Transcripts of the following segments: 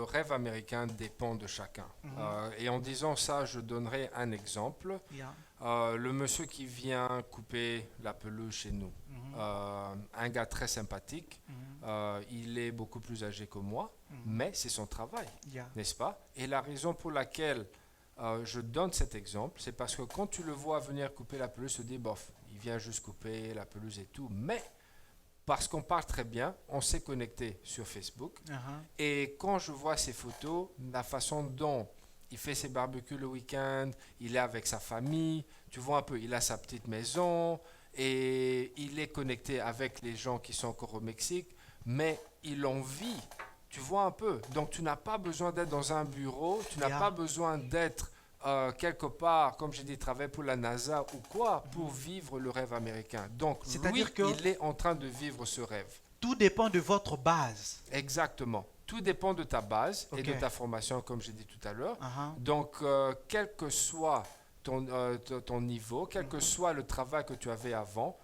rêve américain dépend de chacun. Et en disant ça, je donnerai un exemple. Yeah. Le monsieur qui vient couper la pelouse chez nous, un gars très sympathique, il est beaucoup plus âgé que moi, mais c'est son travail, Yeah. n'est-ce pas? Et la raison pour laquelle je donne cet exemple, c'est parce que quand tu le vois venir couper la pelouse, tu te dis, bof, il vient juste couper la pelouse et tout, mais parce qu'on parle très bien, on s'est connecté sur Facebook. Et quand je vois ces photos, la façon dont il fait ses barbecues le week-end, il est avec sa famille, tu vois un peu, il a sa petite maison et il est connecté avec les gens qui sont encore au Mexique, mais il en vit, tu vois un peu. Donc tu n'as pas besoin d'être dans un bureau, tu n'as Yeah. pas besoin d'être quelque part, comme j'ai dit, travailler pour la NASA ou quoi, pour vivre le rêve américain. Donc lui, C'est-à-dire que il est en train de vivre ce rêve. tout dépend de votre base. Exactement. Tout dépend de ta base et de Ok. ta formation, comme j'ai dit tout à l'heure. Uh-huh. Donc, quel que soit ton niveau, quel que soit le travail que tu avais avant,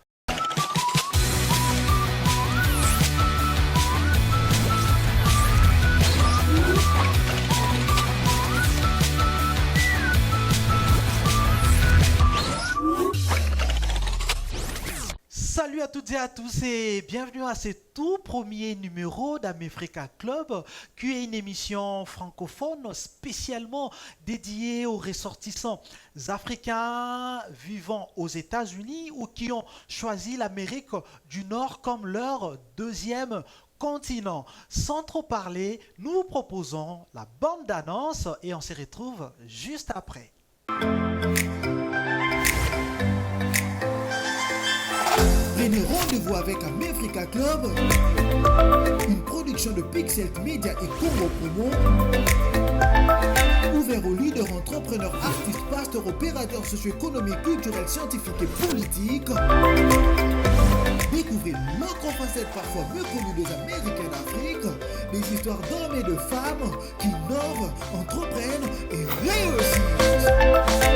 Salut à toutes et à tous et bienvenue à ce tout premier numéro d'Amefrica Club, qui est une émission francophone spécialement dédiée aux ressortissants africains vivant aux États-Unis ou qui ont choisi l'Amérique du Nord comme leur deuxième continent. Sans trop parler, nous vous proposons la bande d'annonce et on se retrouve juste après. Prenez rendez-vous avec Amefrica Club, une production de Pixel Media et Congo Promo, ouvert aux leaders, entrepreneurs, artistes, pasteurs, opérateurs socio-économiques, culturels, scientifiques et politiques. Découvrez l'autre facette parfois méconnue des Américains d'Afrique, des histoires d'hommes et de femmes qui innovent, entreprennent et réussissent.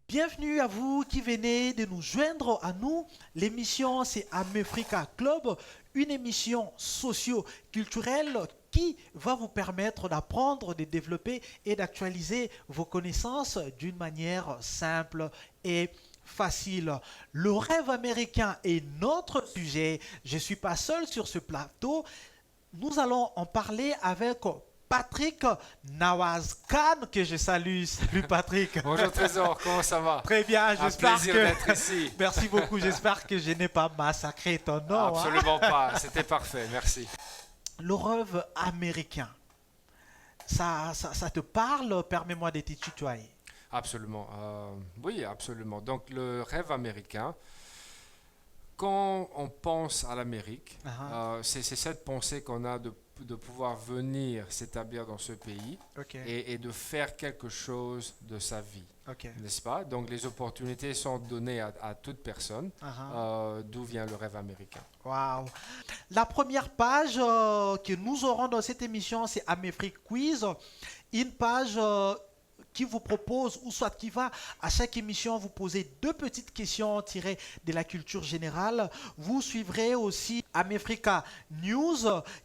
Bienvenue à vous qui venez de nous joindre à nous. L'émission c'est Amefrica Club, une émission socio-culturelle qui va vous permettre d'apprendre, de développer et d'actualiser vos connaissances d'une manière simple et facile. Le rêve américain est notre sujet. Je ne suis pas seul sur ce plateau. Nous allons en parler avec Patrick Nawaz Khan, que je salue. Salut Patrick. bonjour Trésor, comment ça va? Très bien, Un j'espère plaisir que... d'être ici. Merci beaucoup, j'espère que je n'ai pas massacré ton nom. hein. Absolument pas, c'était parfait, merci. Le rêve américain, ça te parle? Permets-moi de te tutoyer. Absolument, oui, absolument. Donc le rêve américain, quand on pense à l'Amérique, c'est cette pensée qu'on a de pouvoir venir s'établir dans ce pays Ok, et de faire quelque chose de sa vie, ok. n'est-ce pas? Donc les opportunités sont données à toute personne, d'où vient le rêve américain. Wow. La première page que nous aurons dans cette émission, c'est Amefrique Quiz, une page qui vous propose, ou soit qui va à chaque émission vous poser deux petites questions tirées de la culture générale. Vous suivrez aussi Amefrica News,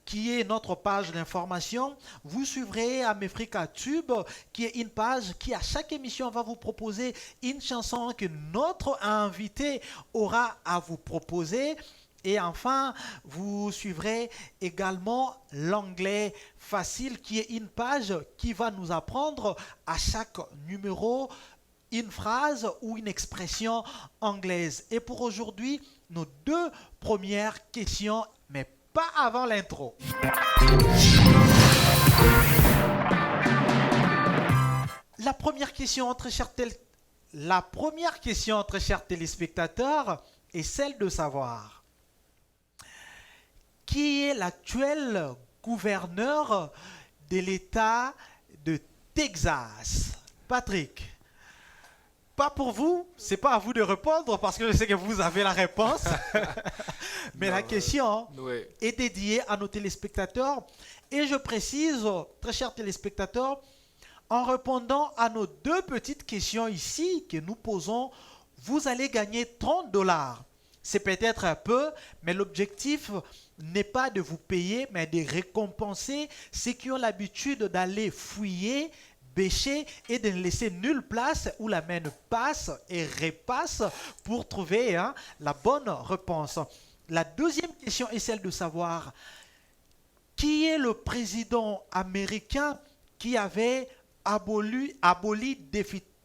qui est notre page d'information. Vous suivrez Amefrica Tube, qui est une page qui à chaque émission va vous proposer une chanson que notre invité aura à vous proposer. Et enfin, vous suivrez également l'anglais facile, qui est une page qui va nous apprendre à chaque numéro une phrase ou une expression anglaise. Et pour aujourd'hui, nos deux premières questions, mais pas avant l'intro. La première question, très chers téléspectateurs, est celle de savoir qui est l'actuel gouverneur de l'État de Texas. Patrick, pas pour vous, c'est pas à vous de répondre parce que je sais que vous avez la réponse. Mais la question Oui. est dédiée à nos téléspectateurs. Et je précise, très chers téléspectateurs, en répondant à nos deux petites questions ici que nous posons, vous allez gagner $30. c'est peut-être un peu, mais l'objectif n'est pas de vous payer, mais de récompenser ceux qui ont l'habitude d'aller fouiller, bêcher et de ne laisser nulle place où la main passe et repasse pour trouver la bonne réponse. La deuxième question est celle de savoir qui est le président américain qui avait aboli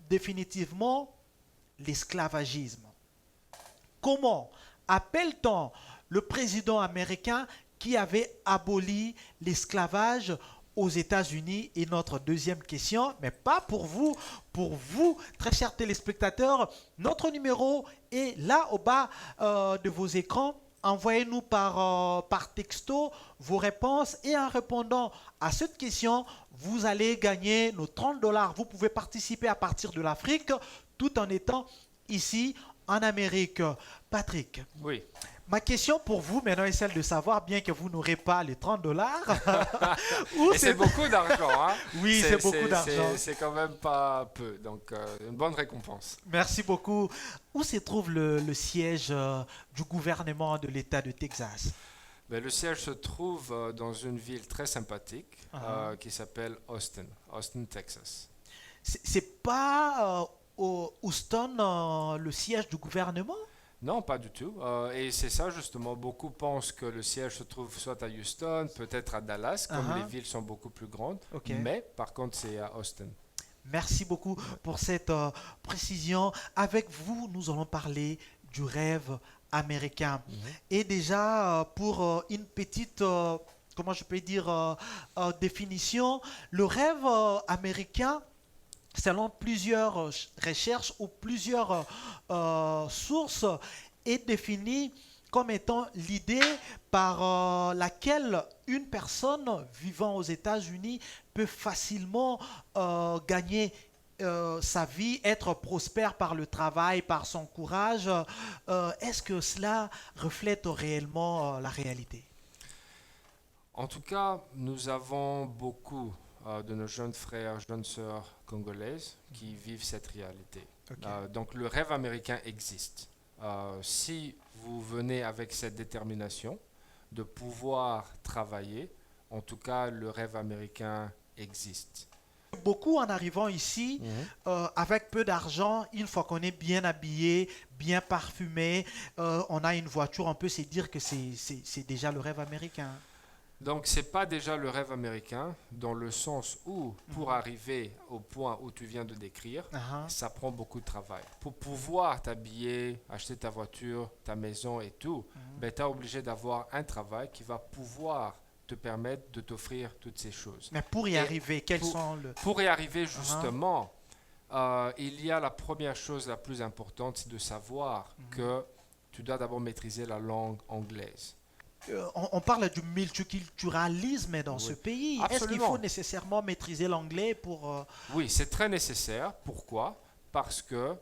définitivement l'esclavagisme. Comment appelle-t-on le président américain qui avait aboli l'esclavage aux États-Unis? Et notre deuxième question, mais pas pour vous, très chers téléspectateurs, notre numéro est là au bas de vos écrans. Envoyez-nous par texto vos réponses et en répondant à cette question, vous allez gagner nos $30. Vous pouvez participer à partir de l'Afrique tout en étant ici en Amérique. Patrick, Oui. ma question pour vous maintenant est celle de savoir, bien que vous n'aurez pas les $30, Et c'est beaucoup d'argent. Hein? Oui, c'est beaucoup d'argent. C'est quand même pas peu. Donc, une bonne récompense. Merci beaucoup. Où se trouve le siège du gouvernement de l'État de Texas? Ben, le siège se trouve dans une ville très sympathique qui s'appelle Austin, Texas. C'est pas au Houston le siège du gouvernement? Non, pas du tout. Et c'est ça justement. Beaucoup pensent que le siège se trouve soit à Houston, peut-être à Dallas, comme les villes sont beaucoup plus grandes. Okay. Mais par contre, c'est à Austin. Merci beaucoup pour cette précision. Avec vous, nous allons parler du rêve américain. Et déjà, pour une petite, comment je peux dire, définition, le rêve américain, selon plusieurs recherches ou plusieurs sources, est défini comme étant l'idée par laquelle une personne vivant aux États-Unis peut facilement gagner sa vie, être prospère par le travail, par son courage. Est-ce que cela reflète réellement la réalité? En tout cas, nous avons beaucoup de nos jeunes frères, jeunes sœurs congolaises qui vivent cette réalité. Okay. Donc le rêve américain existe. Si vous venez avec cette détermination de pouvoir travailler, en tout cas le rêve américain existe. Beaucoup en arrivant ici, avec peu d'argent, une fois qu'on est bien habillé, bien parfumé, on a une voiture, on peut se dire que c'est déjà le rêve américain. Donc, ce n'est pas déjà le rêve américain, dans le sens où, pour arriver au point où tu viens de décrire, ça prend beaucoup de travail. Pour pouvoir t'habiller, acheter ta voiture, ta maison et tout, ben, tu es obligé d'avoir un travail qui va pouvoir te permettre de t'offrir toutes ces choses. Mais pour y arriver, quels sont le... Pour y arriver, justement, il y a la première chose la plus importante, c'est de savoir que tu dois d'abord maîtriser la langue anglaise. On parle du multiculturalisme dans ce pays. Absolument. Est-ce qu'il faut nécessairement maîtriser l'anglais pour... Oui, c'est très nécessaire. Pourquoi? Parce que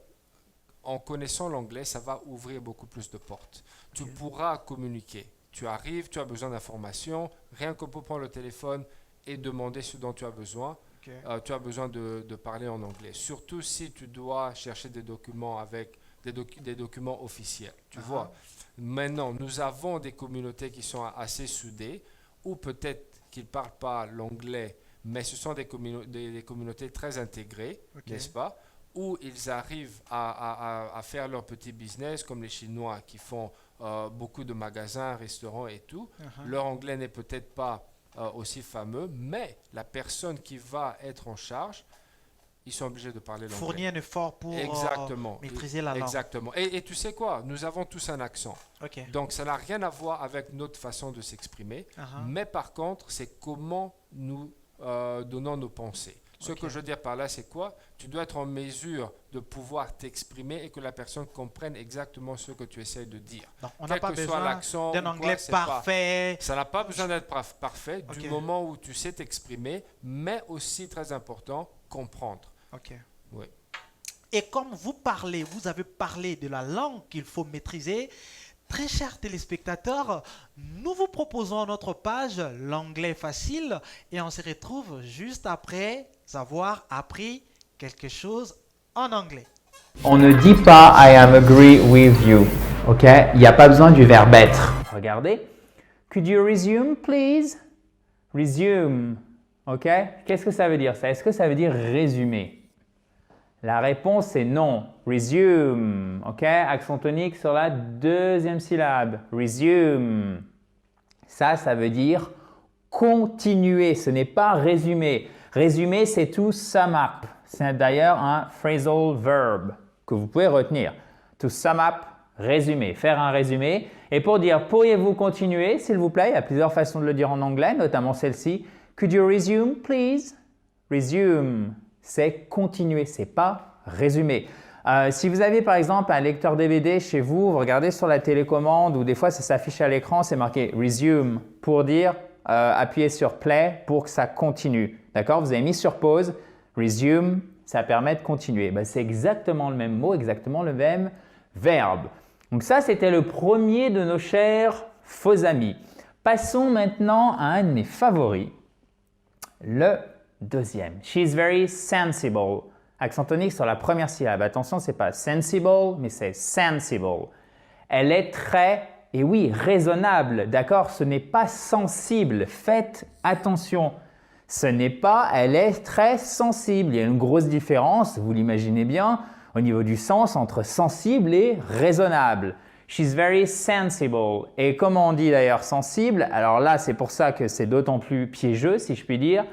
en connaissant l'anglais, ça va ouvrir beaucoup plus de portes. Tu pourras communiquer. Tu arrives, tu as besoin d'informations, rien que pour prendre le téléphone et demander ce dont tu as besoin. Tu as besoin de parler en anglais. Surtout si tu dois chercher des documents avec des documents officiels. Tu vois? Maintenant, nous avons des communautés qui sont assez soudées, ou peut-être qu'ils ne parlent pas l'anglais, mais ce sont des communautés très intégrées, n'est-ce pas? Où ils arrivent à faire leur petit business, comme les Chinois qui font beaucoup de magasins, restaurants et tout. Leur anglais n'est peut-être pas aussi fameux, mais la personne qui va être en charge, ils sont obligés de parler l'anglais. Fournir un effort pour maîtriser la langue. Exactement. Et tu sais quoi? Nous avons tous un accent. Donc, ça n'a rien à voir avec notre façon de s'exprimer. Mais par contre, c'est comment nous donnons nos pensées. Ce que je veux dire par là, c'est quoi? Tu dois être en mesure de pouvoir t'exprimer et que la personne comprenne exactement ce que tu essaies de dire. Donc, on n'a pas besoin d'un anglais parfait. Ça n'a pas besoin d'être parfait du moment où tu sais t'exprimer, mais aussi, très important, comprendre. Oui. Et comme vous avez parlé de la langue qu'il faut maîtriser, très chers téléspectateurs, nous vous proposons notre page L'anglais facile et on se retrouve juste après avoir appris quelque chose en anglais. On ne dit pas I am agree with you. Ok, il n'y a pas besoin du verbe être. Regardez. Could you resume, please? Resume. Ok, qu'est-ce que ça veut dire ça? Est-ce que ça veut dire résumer? La réponse est non. Resume. Ok, accent tonique sur la deuxième syllabe. Resume. Ça veut dire continuer. Ce n'est pas résumer. Résumer, c'est to sum up. C'est d'ailleurs un phrasal verb que vous pouvez retenir. To sum up, résumer, faire un résumé. Et pour dire, pourriez-vous continuer, s'il vous plaît? Il y a plusieurs façons de le dire en anglais, notamment celle-ci. Could you resume, please? Resume, c'est continuer, c'est pas résumer. Si vous avez par exemple un lecteur DVD chez vous, vous regardez sur la télécommande ou des fois ça s'affiche à l'écran, c'est marqué resume pour dire appuyez sur play pour que ça continue. D'accord? Vous avez mis sur pause, resume, ça permet de continuer. Ben, c'est exactement le même mot, exactement le même verbe. Donc ça, c'était le premier de nos chers faux amis. Passons maintenant à un de mes favoris, le deuxième. She's very sensible. Accent tonique sur la première syllabe. Attention, ce n'est pas sensible, mais c'est sensible. Elle est très, et oui, raisonnable. D'accord? Ce n'est pas sensible. Faites attention. Ce n'est pas, elle est très sensible. Il y a une grosse différence, vous l'imaginez bien, au niveau du sens entre sensible et raisonnable. She's very sensible. Et comment on dit d'ailleurs sensible? Alors là, c'est pour ça que c'est d'autant plus piégeux, si je puis dire.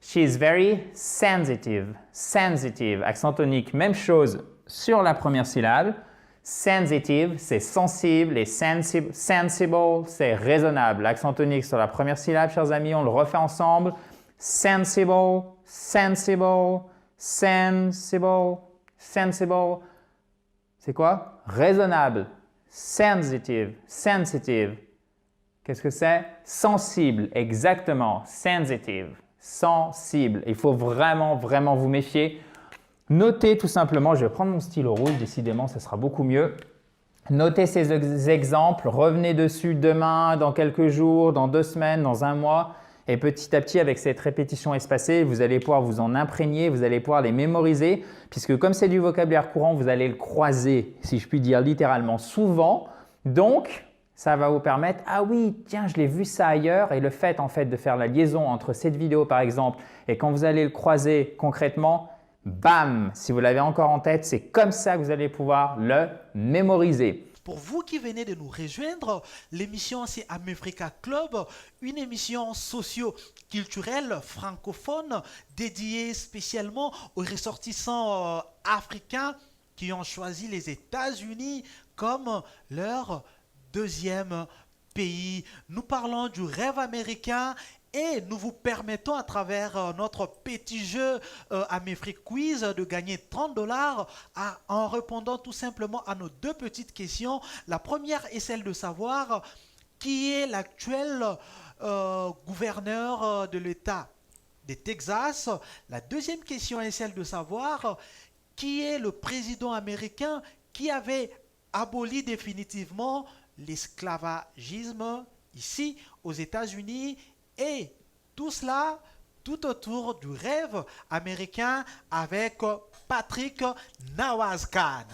She's very sensitive. Sensitive. Accent tonique, même chose sur la première syllabe. Sensitive, c'est sensible et sensible, c'est raisonnable. Accent tonique sur la première syllabe, chers amis, on le refait ensemble. Sensible, sensible, sensible, sensible. C'est quoi? Raisonnable. Sensitive, sensitive. Qu'est-ce que c'est? Sensible, exactement. Sensitive, sensible. Il faut vraiment, vraiment vous méfier. Notez tout simplement, je vais prendre mon stylo rouge, décidément, ça sera beaucoup mieux. Notez ces exemples, revenez dessus demain, dans quelques jours, dans 2 semaines, dans 1 mois. Et petit à petit, avec cette répétition espacée, vous allez pouvoir vous en imprégner, vous allez pouvoir les mémoriser, puisque comme c'est du vocabulaire courant, vous allez le croiser, si je puis dire littéralement, souvent. Donc, ça va vous permettre, ah oui, tiens, je l'ai vu ça ailleurs. Et le fait en fait de faire la liaison entre cette vidéo par exemple et quand vous allez le croiser concrètement, bam, si vous l'avez encore en tête, c'est comme ça que vous allez pouvoir le mémoriser. Pour vous qui venez de nous rejoindre, l'émission c'est Amefrica Club, une émission socio-culturelle francophone dédiée spécialement aux ressortissants africains qui ont choisi les États-Unis comme leur deuxième pays. Nous parlons du rêve américain et nous vous permettons à travers notre petit jeu Amefric Quiz de gagner $30 en répondant tout simplement à nos 2 petites questions. La première est celle de savoir qui est l'actuel gouverneur de l'État de Texas. La deuxième question est celle de savoir qui est le président américain qui avait aboli définitivement l'esclavagisme ici aux États-Unis. Et tout cela, tout autour du rêve américain avec Patrick Nawaz-Khan.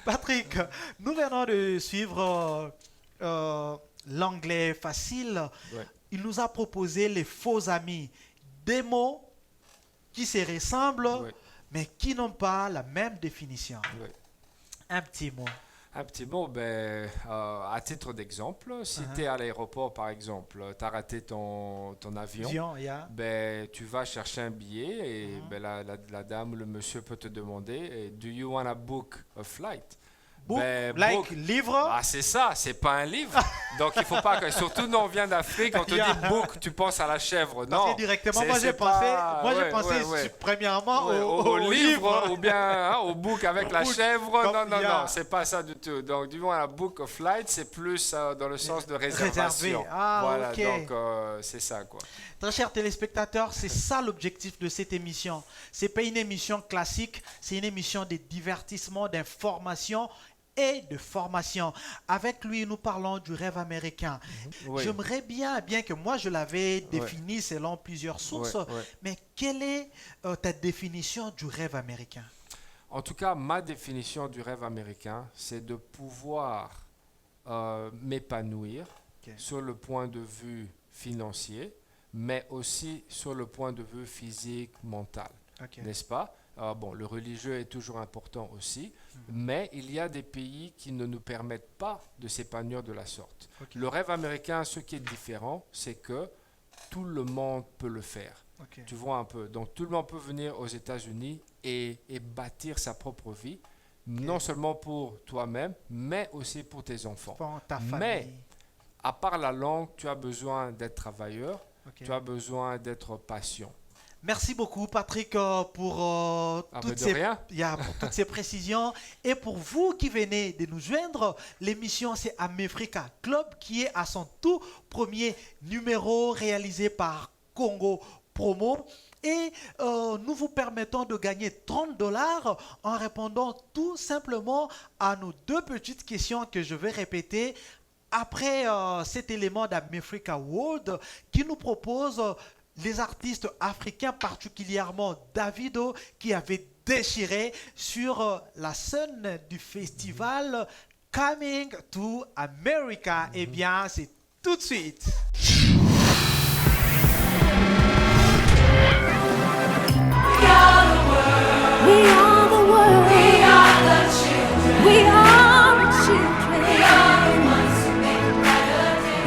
Patrick, nous venons de suivre l'anglais facile. Ouais. Il nous a proposé les faux amis. Des mots qui se ressemblent, Ouais. mais qui n'ont pas la même définition. Ouais. Un petit mot. Un petit mot, à titre d'exemple, si tu es à l'aéroport par exemple, tu as raté ton avion, tu vas chercher un billet et la dame ou le monsieur peut te demander Do you want to book a flight? Book, livre. Ah, c'est ça, c'est pas un livre. Donc il faut pas que, surtout nous on vient d'Afrique, on te dit book, tu penses à la chèvre. Non, directement, moi j'ai pensé premièrement au livre ou bien au book avec la chèvre. Non, c'est pas ça du tout. Donc du moins la book of flight, c'est plus dans le sens de réservation. Voilà, okay. Donc c'est ça quoi. Très chers téléspectateurs, c'est ça l'objectif de cette émission. C'est pas une émission classique, c'est une émission de divertissement, d'information et de formation. Avec lui, nous parlons du rêve américain. Oui. J'aimerais bien que moi je l'avais défini selon plusieurs sources, mais quelle est ta définition du rêve américain? En tout cas, ma définition du rêve américain, c'est de pouvoir m'épanouir sur le point de vue financier, mais aussi sur le point de vue physique, mental, n'est-ce pas? Bon, le religieux est toujours important aussi, mais il y a des pays qui ne nous permettent pas de s'épanouir de la sorte. Le rêve américain, ce qui est différent, c'est que tout le monde peut le faire. Tu vois un peu. Donc, tout le monde peut venir aux États-Unis et bâtir sa propre vie, non seulement pour toi-même, mais aussi pour tes enfants. Ta famille. Mais, à part la langue, tu as besoin d'être travailleur, tu as besoin d'être patient. Merci beaucoup, Patrick, pour toutes ces précisions. Et pour vous qui venez de nous joindre, l'émission c'est Amefrika Club qui est à son tout premier numéro réalisé par Congo Promo. Et nous vous permettons de gagner $30 en répondant tout simplement à nos 2 petites questions que je vais répéter après cet élément d'Amefrika World qui nous propose les artistes africains, particulièrement Davido, qui avait déchiré sur la scène du festival Coming to America. Eh bien, c'est tout de suite. We are the world. We are the world. We are the children. We are the children. We are the ones who make a better day.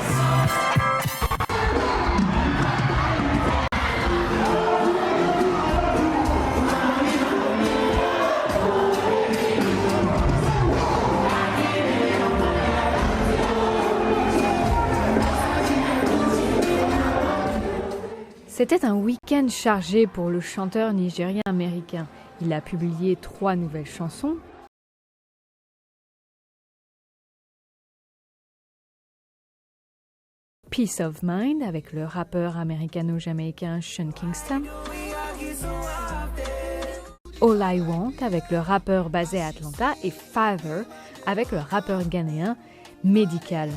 C'était un week-end chargé pour le chanteur nigérien-américain. Il a publié 3 nouvelles chansons. Peace of Mind avec le rappeur américano-jamaïcain Sean Kingston. All I Want avec le rappeur basé à Atlanta et Father avec le rappeur ghanéen Medical.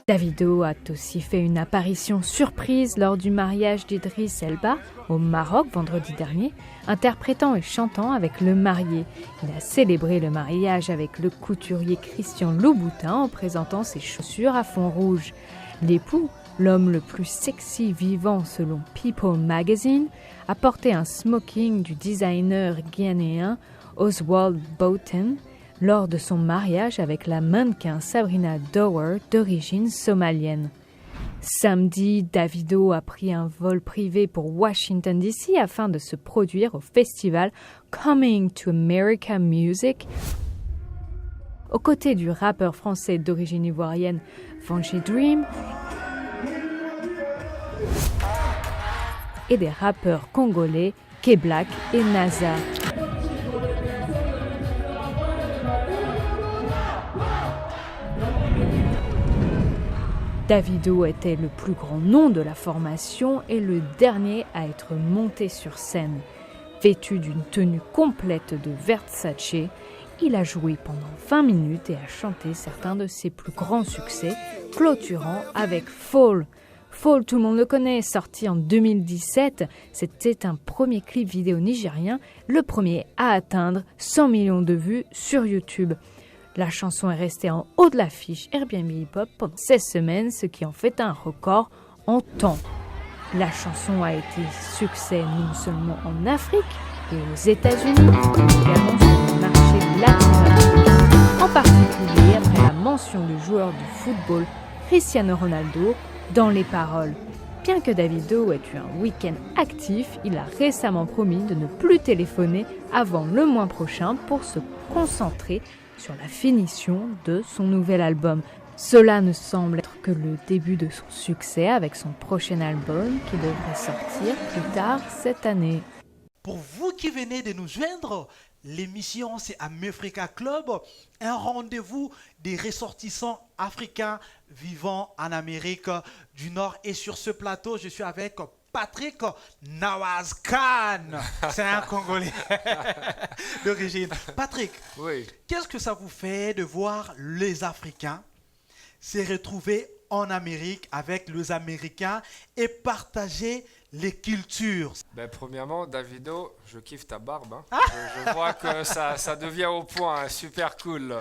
Davido a aussi fait une apparition surprise lors du mariage d'Idriss Elba au Maroc vendredi dernier, interprétant et chantant avec le marié. Il a célébré le mariage avec le couturier Christian Louboutin en présentant ses chaussures à fond rouge. L'époux, l'homme le plus sexy vivant selon People Magazine, a porté un smoking du designer ghanéen Oswald Boaten lors de son mariage avec la mannequin Sabrina Dower d'origine somalienne. Samedi, Davido a pris un vol privé pour Washington DC afin de se produire au festival Coming to America Music, aux côtés du rappeur français d'origine ivoirienne Vanji Dream et des rappeurs congolais K-Black et NASA. Davido était le plus grand nom de la formation et le dernier à être monté sur scène. Vêtu d'une tenue complète de Versace, il a joué pendant 20 minutes et a chanté certains de ses plus grands succès, clôturant avec Fall. Fall, tout le monde le connaît, sorti en 2017, c'était un premier clip vidéo nigérien, le premier à atteindre 100 millions de vues sur YouTube. La chanson est restée en haut de l'affiche Airbnb Hip Hop pendant 16 semaines, ce qui en fait un record en temps. La chanson a été succès non seulement en Afrique et aux États-Unis, mais également sur le marché latino-américain, en particulier après la mention du joueur de football Cristiano Ronaldo dans les paroles. Bien que Davido ait eu un week-end actif, il a récemment promis de ne plus téléphoner avant le mois prochain pour se concentrer sur la finition de son nouvel album. Cela ne semble être que le début de son succès avec son prochain album qui devrait sortir plus tard cette année. Pour vous qui venez de nous joindre, l'émission c'est Amefrika Club, un rendez-vous des ressortissants africains vivant en Amérique du Nord. Et sur ce plateau, je suis avec Patrick Nawaz Khan. C'est un Congolais d'origine. Patrick, Oui. qu'est-ce que ça vous fait de voir les Africains se retrouver en Amérique avec les Américains et partager les cultures. Ben, premièrement, Davido, je kiffe ta barbe. Hein. Je vois que ça devient au point, hein, super cool.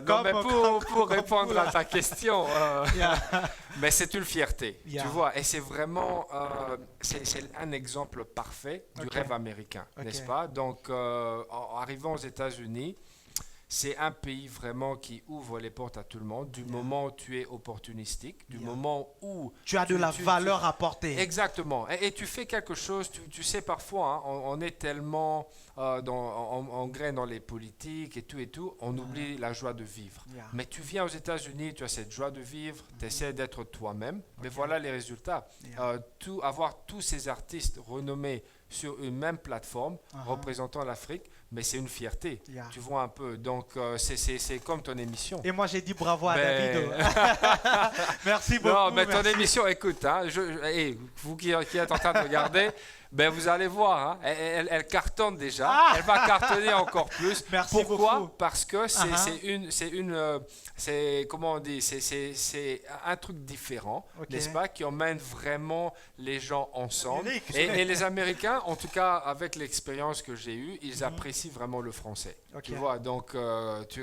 Non, mais pour répondre à ta question, mais c'est une fierté, tu vois. Et c'est vraiment c'est un exemple parfait du rêve américain, n'est-ce pas? Donc, en arrivant aux États-Unis, c'est un pays vraiment qui ouvre les portes à tout le monde, du moment où tu es opportunistique, du moment où... Tu as de la valeur apportée. Exactement. Et tu fais quelque chose, tu sais parfois, hein, on est tellement engraine dans les politiques et tout, on oublie la joie de vivre. Mais tu viens aux États-Unis, tu as cette joie de vivre, tu essaies d'être toi-même, mais voilà les résultats. Avoir tous ces artistes renommés sur une même plateforme représentant l'Afrique, mais c'est une fierté, tu vois un peu. Donc, c'est comme ton émission. Et moi, j'ai dit bravo à Davido. Merci beaucoup. Non, mais ton émission, écoute, hein, vous qui êtes en train de regarder, ben vous allez voir, hein, elle cartonne déjà. Elle va cartonner encore plus. Merci Pourquoi? beaucoup. Parce que c'est comment on dit, c'est un truc différent, n'est-ce pas, qui emmène vraiment les gens ensemble. Et les Américains, en tout cas avec l'expérience que j'ai eue, ils apprécient vraiment le français. Tu vois, donc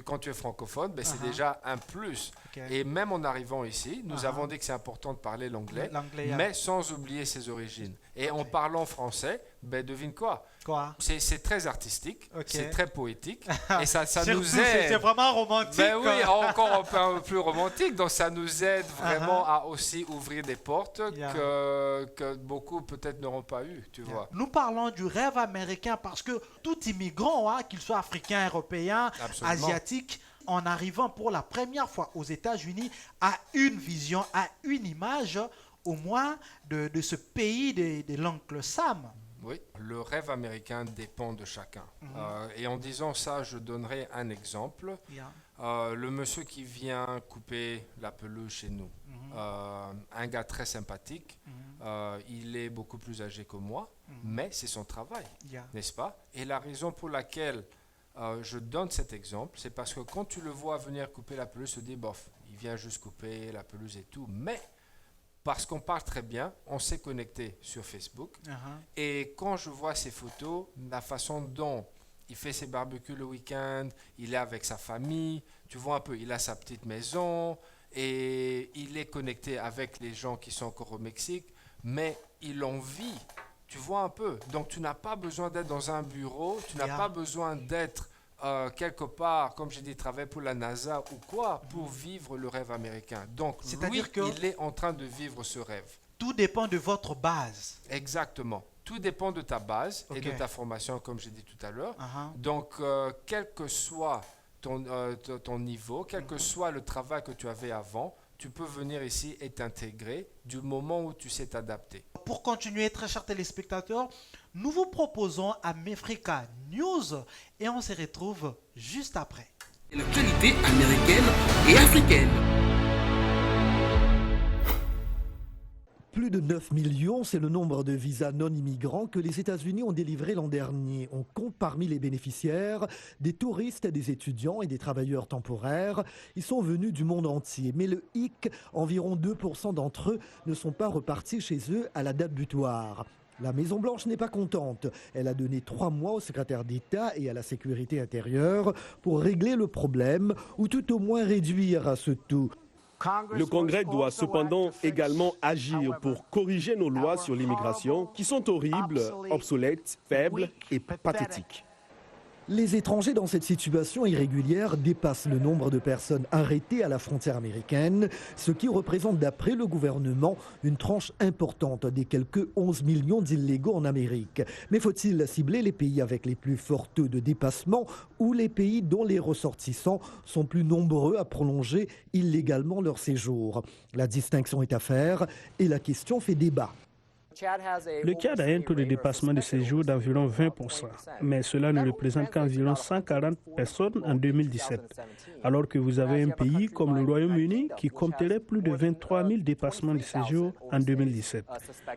quand tu es francophone, ben, c'est déjà un plus. Et même en arrivant ici, nous avons dit que c'est important de parler l'anglais, mais sans oublier ses origines. Et en parlant français, ben devine quoi? C'est très artistique, c'est très poétique, et ça nous aide. C'est vraiment romantique. Ben oui, encore un peu plus romantique, donc ça nous aide vraiment à aussi ouvrir des portes que beaucoup peut-être n'auront pas eu, tu vois. Nous parlons du rêve américain parce que tout immigrant, hein, qu'il soit africain, européen, asiatique, en arrivant pour la première fois aux États-Unis, a une vision, a une image, au moins, de ce pays de l'oncle Sam. Oui, le rêve américain dépend de chacun. Et en disant ça, je donnerai un exemple. Le monsieur qui vient couper la pelouse chez nous, un gars très sympathique, il est beaucoup plus âgé que moi, mais c'est son travail, n'est-ce pas? Et la raison pour laquelle je donne cet exemple, c'est parce que quand tu le vois venir couper la pelouse, tu te dis, bof, il vient juste couper la pelouse et tout, mais parce qu'on parle très bien, on s'est connecté sur Facebook, et quand je vois ses photos, la façon dont il fait ses barbecues le week-end, il est avec sa famille, tu vois un peu, il a sa petite maison, et il est connecté avec les gens qui sont encore au Mexique, mais il en vit. Tu vois un peu. Donc, tu n'as pas besoin d'être dans un bureau. Tu n'as pas besoin d'être quelque part, comme j'ai dit, travailler pour la NASA ou quoi, pour vivre le rêve américain. Donc, lui, il est en train de vivre ce rêve. Tout dépend de votre base. Exactement. Tout dépend de ta base et de ta formation, comme j'ai dit tout à l'heure. Donc, quel que soit ton niveau, quel que soit le travail que tu avais avant, tu peux venir ici et t'intégrer du moment où tu sais t'adapter. Pour continuer, très chers téléspectateurs, nous vous proposons America News et on se retrouve juste après. L'actualité américaine et africaine. Plus de 9 millions, c'est le nombre de visas non-immigrants que les États-Unis ont délivrés l'an dernier. On compte parmi les bénéficiaires des touristes, des étudiants et des travailleurs temporaires. Ils sont venus du monde entier. Mais le hic, environ 2% d'entre eux ne sont pas repartis chez eux à la date butoir. La Maison-Blanche n'est pas contente. Elle a donné 3 mois au secrétaire d'État et à la sécurité intérieure pour régler le problème ou tout au moins réduire ce taux. Le Congrès doit cependant également agir pour corriger nos lois sur l'immigration qui sont horribles, obsolètes, faibles et pathétiques. Les étrangers dans cette situation irrégulière dépassent le nombre de personnes arrêtées à la frontière américaine, ce qui représente d'après le gouvernement une tranche importante des quelques 11 millions d'illégaux en Amérique. Mais faut-il cibler les pays avec les plus forts taux de dépassement ou les pays dont les ressortissants sont plus nombreux à prolonger illégalement leur séjour? La distinction est à faire et la question fait débat. Le Tchad a un taux de dépassement de séjour d'environ 20%, mais cela ne représente qu'environ 140 personnes en 2017, alors que vous avez un pays comme le Royaume-Uni qui compterait plus de 23 000 dépassements de séjour en 2017.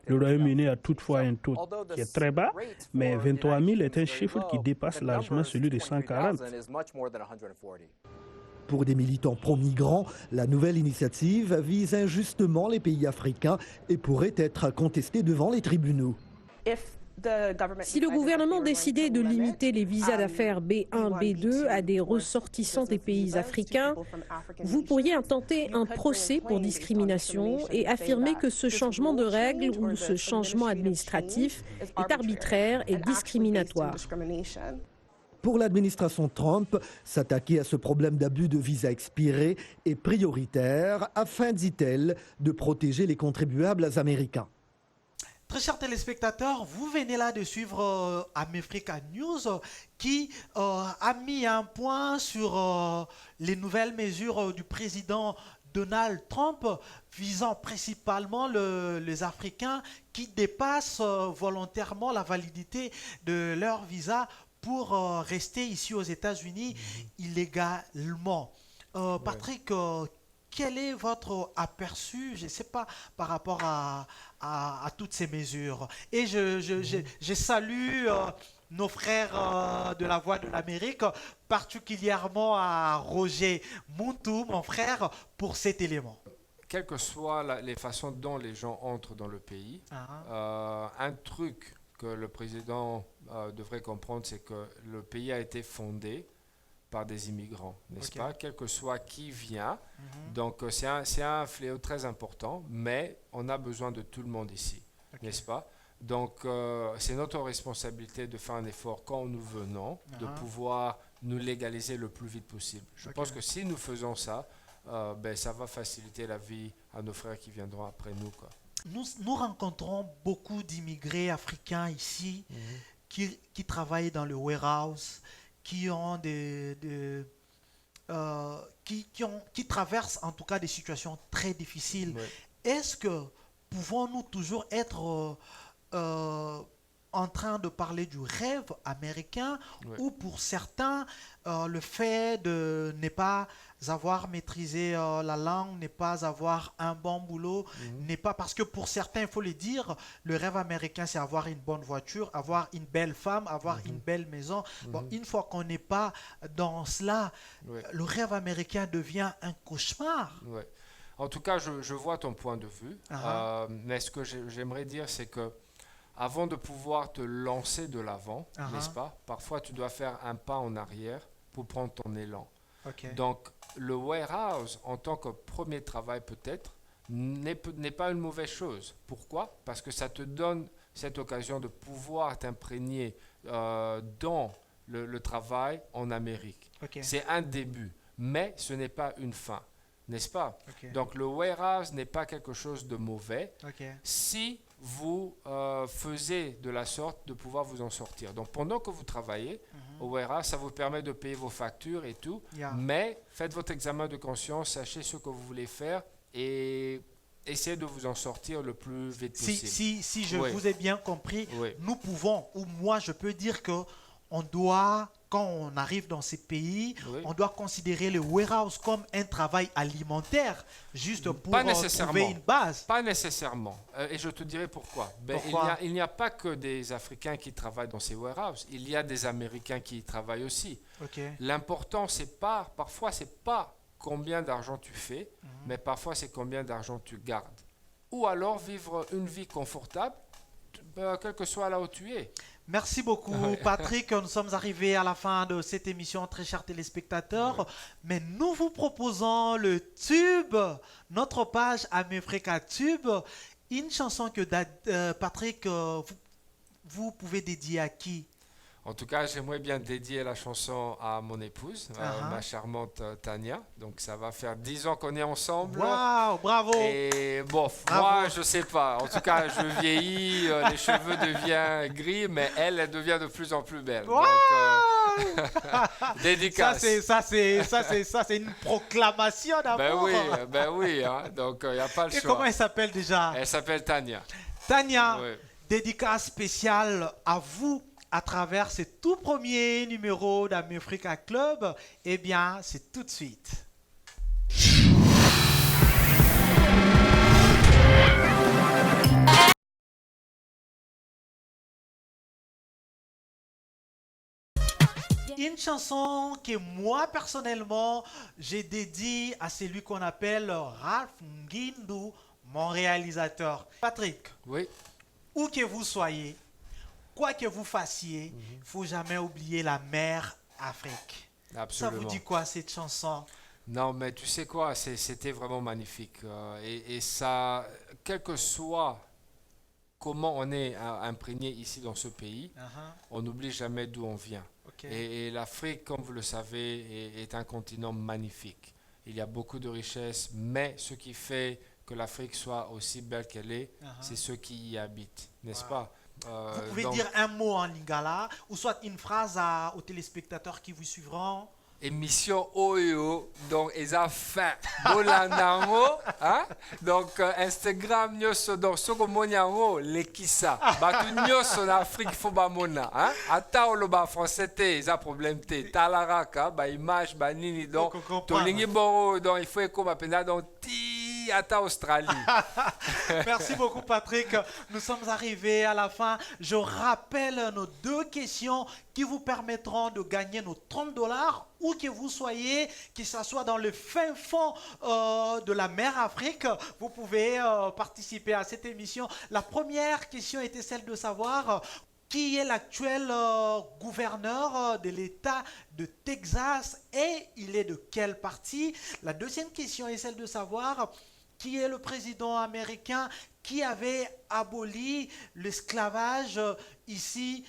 Le Royaume-Uni a toutefois un taux qui est très bas, mais 23 000 est un chiffre qui dépasse largement celui de 140. Pour des militants pro-migrants, la nouvelle initiative vise injustement les pays africains et pourrait être contestée devant les tribunaux. Si le gouvernement décidait de limiter les visas d'affaires B1, B2 à des ressortissants des pays africains, vous pourriez intenter un procès pour discrimination et affirmer que ce changement de règles ou ce changement administratif est arbitraire et discriminatoire. Pour l'administration Trump, s'attaquer à ce problème d'abus de visa expirés est prioritaire afin, dit-elle, de protéger les contribuables américains. Très chers téléspectateurs, vous venez là de suivre Amefrica News qui a mis un point sur les nouvelles mesures du président Donald Trump visant principalement les Africains qui dépassent volontairement la validité de leur visa pour rester ici aux États-Unis illégalement. Patrick, quel est votre aperçu, je ne sais pas, par rapport à toutes ces mesures? Et je salue nos frères de la Voix de l'Amérique, particulièrement à Roger Muntu, mon frère, pour cet élément. Quelles que soient les façons dont les gens entrent dans le pays, un truc que le président devrait comprendre, c'est que le pays a été fondé par des immigrants, n'est-ce pas? Quel que soit qui vient. Donc, c'est un fléau très important, mais on a besoin de tout le monde ici, n'est-ce pas? Donc, c'est notre responsabilité de faire un effort quand nous venons, de pouvoir nous légaliser le plus vite possible. Je pense que si nous faisons ça, ça va faciliter la vie à nos frères qui viendront après nous, quoi. Nous rencontrons beaucoup d'immigrés africains ici qui travaillent dans le warehouse, qui traversent en tout cas des situations très difficiles. Est-ce que pouvons-nous toujours être en train de parler du rêve américain ou pour certains, le fait de ne pas avoir maîtrisé la langue, ne pas avoir un bon boulot, n'est pas parce que pour certains, il faut le dire, le rêve américain, c'est avoir une bonne voiture, avoir une belle femme, avoir une belle maison. Bon, une fois qu'on n'est pas dans cela, le rêve américain devient un cauchemar. En tout cas, je vois ton point de vue, mais ce que j'aimerais dire, c'est que avant de pouvoir te lancer de l'avant, n'est-ce pas? Parfois, tu dois faire un pas en arrière pour prendre ton élan. Donc, le warehouse, en tant que premier travail peut-être, n'est pas une mauvaise chose. Pourquoi? Parce que ça te donne cette occasion de pouvoir t'imprégner dans le travail en Amérique. C'est un début, mais ce n'est pas une fin, n'est-ce pas? Donc, le warehouse n'est pas quelque chose de mauvais si vous faisiez de la sorte de pouvoir vous en sortir. Donc, pendant que vous travaillez au warehouse, ça vous permet de payer vos factures et tout, mais faites votre examen de conscience, sachez ce que vous voulez faire et essayez de vous en sortir le plus vite possible. Si je vous ai bien compris, nous pouvons, ou moi je peux dire que on doit, quand on arrive dans ces pays, on doit considérer le warehouse comme un travail alimentaire, juste pour trouver une base. Pas nécessairement. Et je te dirai pourquoi. Il n'y a pas que des Africains qui travaillent dans ces warehouses. Il y a des Américains qui y travaillent aussi. L'important, parfois, c'est pas combien d'argent tu fais, mais parfois, c'est combien d'argent tu gardes. Ou alors vivre une vie confortable, quel que soit là où tu es. Merci beaucoup, Patrick. Nous sommes arrivés à la fin de cette émission, très chers téléspectateurs. Mais nous vous proposons le tube, notre page Amefrica Tube, une chanson que Patrick, vous pouvez dédier à qui? En tout cas, j'aimerais bien dédier la chanson à mon épouse, ma charmante Tania. Donc, ça va faire 10 ans qu'on est ensemble. Waouh, bravo! Et bon, moi, je sais pas. En tout cas, je vieillis, les cheveux deviennent gris, mais elle devient de plus en plus belle. Wow! Donc, dédicace. Ça, c'est une proclamation d'amour. Ben oui. Hein. Donc, il n'y a pas le choix. Et comment elle s'appelle déjà? Elle s'appelle Tania. Tania, dédicace spéciale à vous. À travers ce tout premier numéro d'Amefrica Club, eh bien, c'est tout de suite. une chanson que moi, personnellement, j'ai dédiée à celui qu'on appelle Ralph Ngindu, mon réalisateur. Patrick, Oui. où que vous soyez, quoi que vous fassiez, il ne faut jamais oublier la mère Afrique. Absolument. Ça vous dit quoi, cette chanson? Non, mais tu sais quoi, c'était vraiment magnifique. Et ça, quel que soit comment on est imprégné ici dans ce pays, on n'oublie jamais d'où on vient. Et l'Afrique, comme vous le savez, est un continent magnifique. Il y a beaucoup de richesses, mais ce qui fait que l'Afrique soit aussi belle qu'elle est, c'est ceux qui y habitent, n'est-ce pas? Vous pouvez dire un mot en lingala, ou soit une phrase aux téléspectateurs qui vous suivront. Émission Oyo, donc eza fin bolandango, hein? Donc Instagram nyoso donc soko monyango lekisa batu nyoso na Afrique fo ba mona, hein? Ata oloba français te eza problème te talaraka ba image ba nini donc tolingi boro donc il faut eko ba penda donc ti ata Australie. Merci beaucoup Patrick. Nous sommes arrivés à la fin. Je rappelle nos 2 questions qui vous permettront de gagner nos $30 où que vous soyez, que ce soit dans le fin fond de la mer Afrique. Vous pouvez participer à cette émission. La première question était celle de savoir qui est l'actuel gouverneur de l'État de Texas et il est de quel parti. La deuxième question est celle de savoir qui est le président américain qui avait aboli l'esclavage ici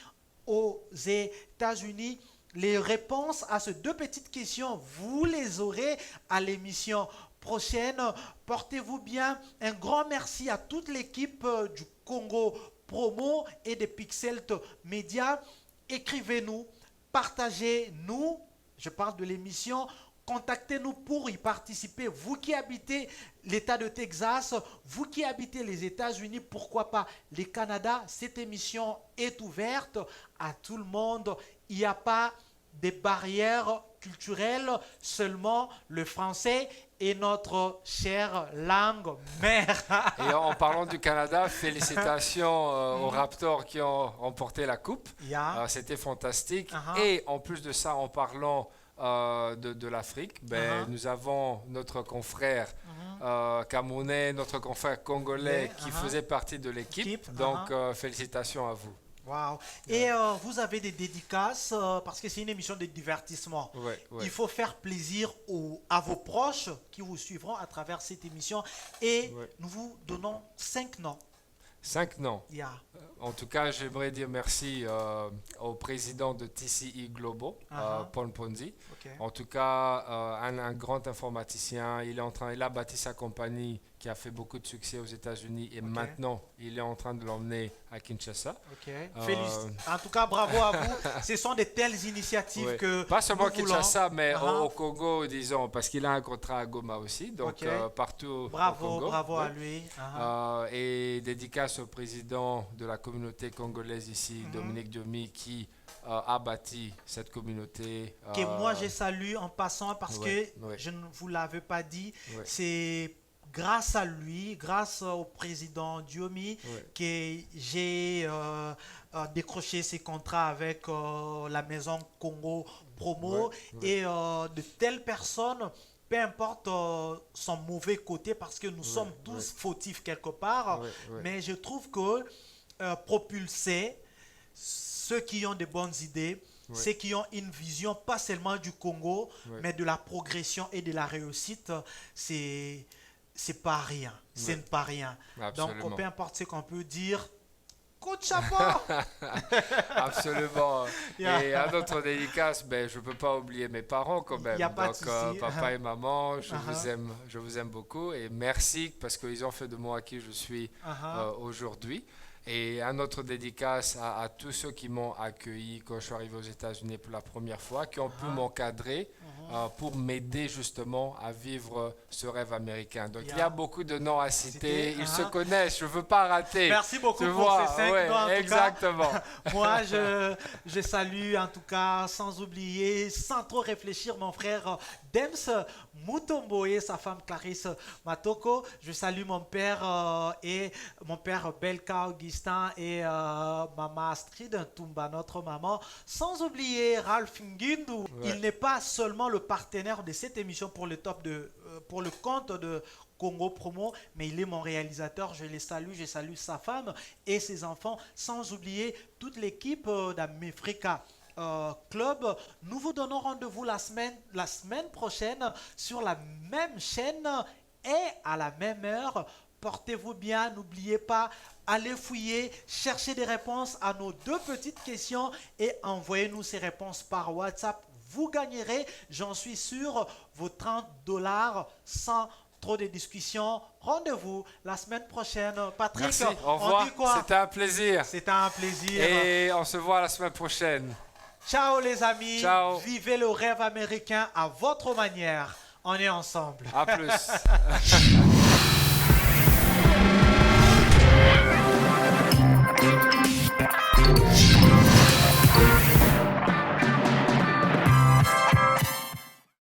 aux États-Unis. Les réponses à ces 2 petites questions, vous les aurez à l'émission prochaine. Portez-vous bien. Un grand merci à toute l'équipe du Congo Promo et des Pixelt Media. Écrivez-nous, partagez-nous. Je parle de l'émission. Contactez-nous pour y participer. Vous qui habitez l'État de Texas, vous qui habitez les États-Unis, pourquoi pas le Canada, cette émission est ouverte à tout le monde. Il n'y a pas de barrières culturelles, seulement le français et notre chère langue mère. Et en parlant du Canada, félicitations aux Raptors qui ont remporté la coupe. C'était fantastique. Et en plus de ça, en parlant de l'Afrique, nous avons notre confrère camerounais, notre confrère congolais qui faisait partie de l'équipe. Donc, félicitations à vous. Wow. Et vous avez des dédicaces parce que c'est une émission de divertissement. Il faut faire plaisir à vos proches qui vous suivront à travers cette émission. Et nous vous donnons 5 noms. 5 noms. En tout cas, j'aimerais dire merci au président de TCI Global, Paul Ponzi. En tout cas, un grand informaticien. Il a bâti sa compagnie qui a fait beaucoup de succès aux États-Unis et maintenant, il est en train de l'emmener à Kinshasa. En tout cas, bravo à vous. Ce sont de telles initiatives que pas seulement nous Kinshasa, mais au Congo, disons, parce qu'il a un contrat à Goma aussi, donc partout au Congo. Bravo à lui. Et dédicace au président de la communauté congolaise ici, Dominique Diomi, qui a bâti cette communauté. Que moi, je salue en passant parce que je ne vous l'avais pas dit, c'est grâce à lui, grâce au président Diomi, que j'ai décroché ces contrats avec la maison Congo Promo et de telles personnes, peu importe son mauvais côté, parce que nous sommes tous fautifs quelque part, mais je trouve que propulser ceux qui ont de bonnes idées, ceux qui ont une vision pas seulement du Congo, mais de la progression et de la réussite, c'est pas rien. Ce n'est pas rien. Absolument. Donc, peu importe ce qu'on peut dire, coup de chapeau. Absolument. Et à notre dédicace, je ne peux pas oublier mes parents quand même. Donc, papa et maman, je vous aime beaucoup. Et merci parce qu'ils ont fait de moi qui je suis aujourd'hui. Et un autre dédicace à tous ceux qui m'ont accueilli quand je suis arrivé aux États-Unis pour la première fois, qui ont pu m'encadrer pour m'aider justement à vivre ce rêve américain. Donc il y a beaucoup de noms à citer, ils se connaissent, je ne veux pas rater. Merci beaucoup pour ces 5 noms. Exactement. Moi, je salue en tout cas, sans oublier, sans trop réfléchir, mon frère Dems Mutombo et sa femme Clarisse Matoko. Je salue mon père et mon père Belka Auguste Tristan et Maman Astrid Ntumba, notre maman. Sans oublier Ralph Ngindu. Ouais. Il n'est pas seulement le partenaire de cette émission pour le compte de Congo Promo, mais il est mon réalisateur. Je salue sa femme et ses enfants. Sans oublier toute l'équipe d'Amefrika Club. Nous vous donnons rendez-vous la semaine prochaine sur la même chaîne et à la même heure. Portez-vous bien, n'oubliez pas, allez fouiller, cherchez des réponses à nos 2 petites questions et envoyez-nous ces réponses par WhatsApp. Vous gagnerez, j'en suis sûr, vos $30 sans trop de discussions. Rendez-vous la semaine prochaine. Patrick, Merci, au revoir. on dit quoi? C'était un plaisir. C'était un plaisir. Et on se voit la semaine prochaine. Ciao les amis. Ciao. Vivez le rêve américain à votre manière. On est ensemble. À plus.